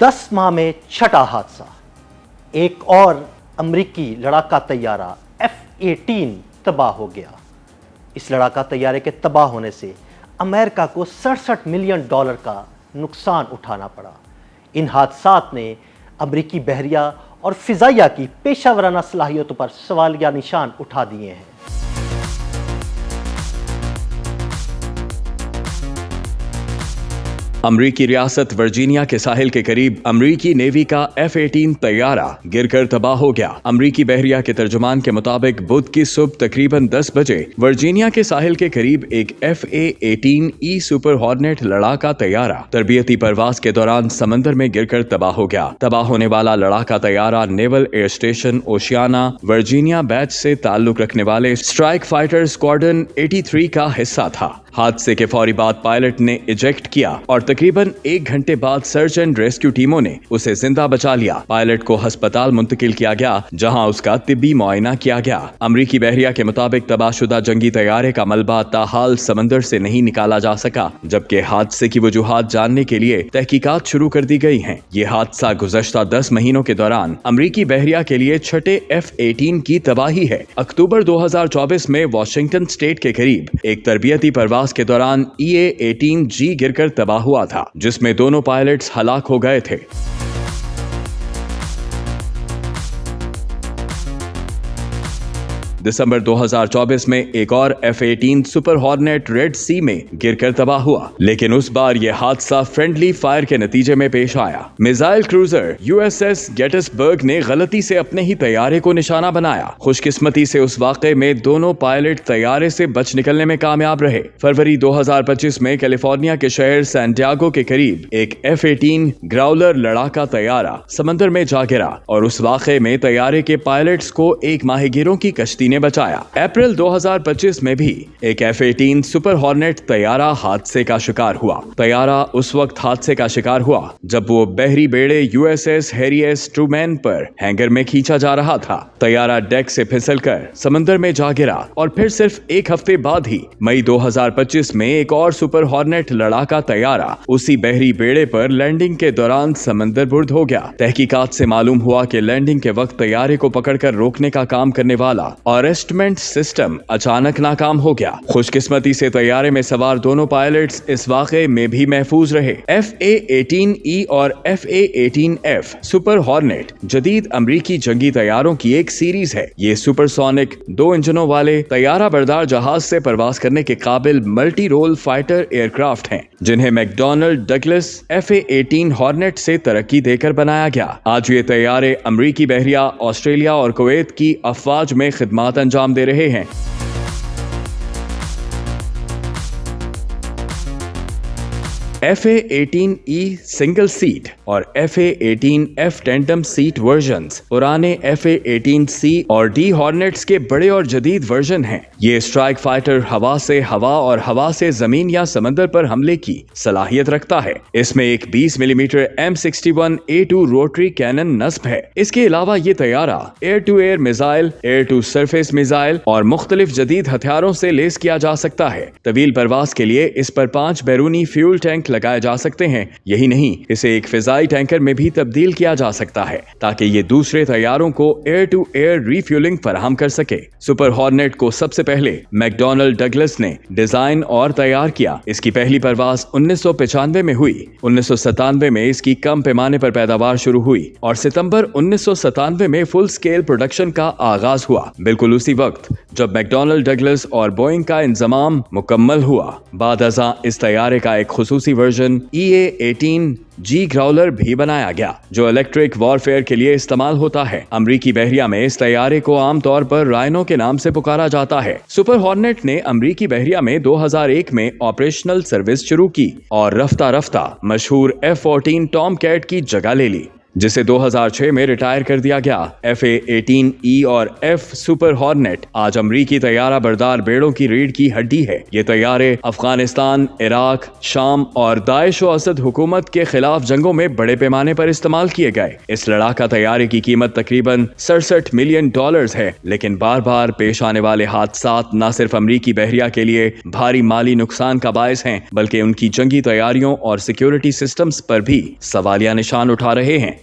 10 माह में छठा हादसा, एक और अमरीकी लड़ाका तैयारा F-18 तबाह हो गया। इस लड़ाका तैयारे के तबाह होने से अमेरिका को $67 मिलियन का नुकसान उठाना पड़ा। इन हादसात ने अमरीकी बहरिया और फिजाइया की पेशावराना सलाहियतों पर सवालिया निशान उठा दिए हैं। अमरीकी रियासत वर्जीनिया के साहिल के करीब अमरीकी नेवी का F-18 तैयारा गिरकर तबाह हो गया। अमरीकी बहरिया के तर्जुमान के मुताबिक बुध की सुबह तकरीबन 10 बजे वर्जीनिया के साहिल के करीब एक FA-18E सुपर हॉर्नेट लड़ाका तैयारा तरबियती परवाज के दौरान समंदर में गिरकर तबाह हो गया। तबाह होने वाला लड़ाका तैयारा naval air station Oceana Virginia Beach से ताल्लुक रखने वाले स्ट्राइक फाइटर स्क्वाड्रन 83 का हिस्सा था। हादसे के फौरी बाद पायलट ने इजेक्ट किया और तकरीबन 1 घंटे बाद सर्च एंड रेस्क्यू टीमों ने उसे जिंदा बचा लिया। पायलट को अस्पताल मुंतकिल किया गया, जहां उसका तिब्बी मुआयना किया गया। अमरीकी बहरिया के मुताबिक तबाहशुदा जंगी तैयारे का मलबा ताहाल समंदर से नहीं निकाला जा सका, जबकि हादसे की वजूहात जानने के लिए तहकीकात शुरू कर दी गई हैं। ये हादसा गुज़श्ता 10 महीनों के दौरान अमरीकी बहरिया के लिए छठे F-18 की तबाही है। अक्टूबर 2024 में वाशिंगटन स्टेट के करीब एक तरबियती परवाज के दौरान EA-18G गिरकर तबाह हुआ था, जिसमें दोनों पायलट्स हलाक हो गए थे। दिसंबर 2024 में एक और F-18 सुपर हॉर्नेट रेड सी में गिरकर तबाह हुआ, लेकिन उस बार यह हादसा फ्रेंडली फायर के नतीजे में पेश आया। मिसाइल क्रूजर USS गेटिसबर्ग ने गलती से अपने ही तैयारे को निशाना बनाया। खुशकिस्मती से उस वाक़े में दोनों पायलट तैयारे से बच निकलने में कामयाब रहे। फरवरी 2025 में कैलिफोर्निया के शहर सैंटियागो के करीब एक F-18 ग्राउलर लड़ाका तैयारा समंदर में जा गिरा और उस वाक़े में तैयारे के पायलट्स को एक माहिगीरों की कश्ती ने बचाया। अप्रैल 2025 में भी एक F-18 सुपर हॉर्नेट तैयारा हादसे का शिकार हुआ। तैयारा उस वक्त हादसे का शिकार हुआ जब वो बहरी बेड़े USS हैरी एस ट्रूमैन पर हैंगर में खींचा जा रहा था। तैयारा डेक से फिसलकर समंदर में जा गिरा और फिर सिर्फ 1 हफ्ते बाद ही मई 2025 में एक और सुपर हॉर्नेट लड़ाका तैयारा उसी बहरी बेड़े पर लैंडिंग के दौरान समंदर बुर्द हो गया। तहकीकात से मालूम हुआ कि लैंडिंग के वक्त तैयारे को पकड़कर रोकने का काम करने वाला अरेस्टमेंट सिस्टम अचानक नाकाम हो गया। खुशकिस्मती से तैयारे में सवार दोनों पायलट्स इस वाक़े में भी महफूज रहे। FA-18E और FA-18F सुपर हॉर्नेट जदीद अमरीकी जंगी तैयारों की एक सीरीज है। ये सुपरसोनिक 2 इंजनों वाले तैयारा बरदार जहाज से परवाज करने के काबिल मल्टी रोल फाइटर एयरक्राफ्ट हैं, जिन्हें मैकडॉनल्ड डगलस FA-18 हॉर्नेट से तरक्की देकर बनाया गया। आज ये तैयारे अमरीकी बहरिया, ऑस्ट्रेलिया और कुवैत की अफवाज में खिदमत अंजाम दे रहे हैं। FA-18E सिंगल सीट और FA-18F टेंडम सीट वर्जन्स पुराने FA-18C और D हॉर्नेट्स के बड़े और जदीद वर्जन हैं। ये स्ट्राइक फाइटर हवा से हवा और हवा से जमीन या समंदर पर हमले की सलाहियत रखता है। इसमें एक 20 मिलीमीटर M61A2 रोटरी कैनन नस्ब है। इसके अलावा ये तैयारा air to air missile, air to surface missile और मुख्तलिफ जदीद हथियारों से लेस किया जा सकता है। तवील परवास के लिए इस पर 5 बैरूनी फ्यूल टैंक लगाए जा सकते हैं। यही नहीं, इसे एक फिजाई टैंकर में भी तब्दील किया जा सकता है ताकि ये दूसरे तैयारों को एयर टू एयर रिफ्यूलिंग फराहम कर सके। सुपर हॉर्नेट को सबसे पहले मैकडॉनल्ड डगलस ने डिजाइन और तैयार किया। इसकी पहली परवाज 1995 में हुई। 1997 में इसकी कम पैमाने पर पैदावार शुरू हुई और सितंबर 1997 में फुल स्केल प्रोडक्शन का आगाज हुआ, बिल्कुल उसी वक्त जब मैकडॉनल्ड डगलस और बोइंग का इंतजाम मुकम्मल हुआ। बाद अज़ां इस तैयारे का एक खुसूसी वर्जन EA-18G ग्राउलर भी बनाया गया, जो इलेक्ट्रिक वॉरफेयर के लिए इस्तेमाल होता है। अमरीकी बहरिया में इस तैयारे को आमतौर पर राइनो के नाम से पुकारा जाता है। सुपर हॉर्नेट ने अमरीकी बहरिया में 2001 में ऑपरेशनल सर्विस शुरू की और रफ्ता रफ्ता मशहूर F-14 टॉम कैट की जगह ले ली। जिसे 2006 में रिटायर कर दिया गया। FA-18E और F सुपर हॉर्नेट आज अमरीकी तैयारा बरदार बेड़ों की रीढ़ की हड्डी है। ये तैयारे अफगानिस्तान, इराक, शाम और दाइश व असद हुकूमत के खिलाफ जंगों में बड़े पैमाने पर इस्तेमाल किए गए। इस लड़ाका तैयारे की कीमत तकरीबन $67 मिलियन है, लेकिन बार बार पेश आने वाले हादसात न सिर्फ अमरीकी बहरिया के लिए भारी माली नुकसान का बायस हैं, बल्कि उनकी जंगी तैयारियों और सिक्योरिटी सिस्टम्स पर भी सवालिया निशान उठा रहे हैं।